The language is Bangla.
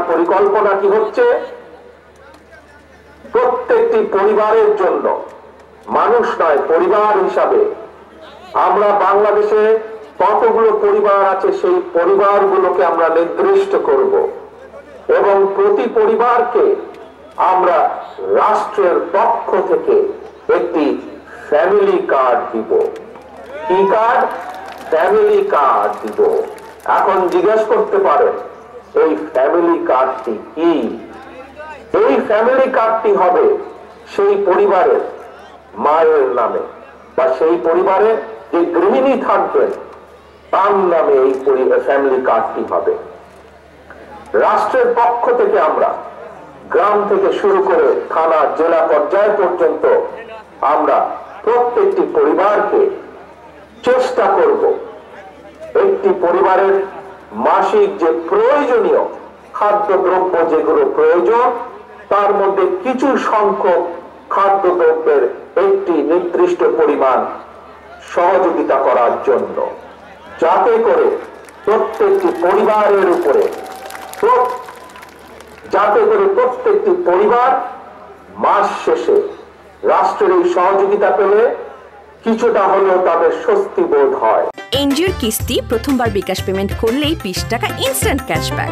পরিকল্পনাটি হচ্ছে প্রত্যেকটি পরিবারের জন্য, মানুষ নয় পরিবার হিসাবে আমরা বাংলাদেশে কতগুলো পরিবার আছে সেই পরিবারগুলোকে আমরা নির্দিষ্ট করব এবং প্রতি পরিবারকে আমরা রাষ্ট্রের পক্ষ থেকে একটি ফ্যামিলি কার্ড দিব। কি কার্ড? ফ্যামিলি কার্ড দিব। এখন জিজ্ঞেস করতে পারেন এই ফ্যামিলি কার্ডটি কি? এই ফ্যামিলি কার্ডটি হবে সেই পরিবারের মায়ের নামে বা সেই পরিবারে যে গৃহিণী থাকবেন তার নামে এই ফ্যামিলি কার্ডটি হবে। রাষ্ট্রের পক্ষ থেকে আমরা গ্রাম থেকে শুরু করে থানা জেলা পর্যায় পর্যন্ত আমরা প্রত্যেকটি পরিবারকে চেষ্টা করব একটি পরিবারের মাসিক যে প্রয়োজনীয় খাদ্যদ্রব্য যেগুলো প্রয়োজন তার মধ্যে কিছু সংখ্যক খাদ্যদ্রব্যের একটি নির্দিষ্ট পরিমাণ সহযোগিতা করার জন্য, যাতে করে প্রত্যেকটি পরিবারের উপরে প্রত্যেকটি পরিবার মাস শেষে রাষ্ট্রের এই সহযোগিতা পেলে কিছুটা হলেও তাদের স্বস্তি বোধ হয়। এনজিওর কিস্তি প্রথমবার বিকাশ পেমেন্ট করলেই 20 টাকা ইনস্ট্যান্ট ক্যাশব্যাক।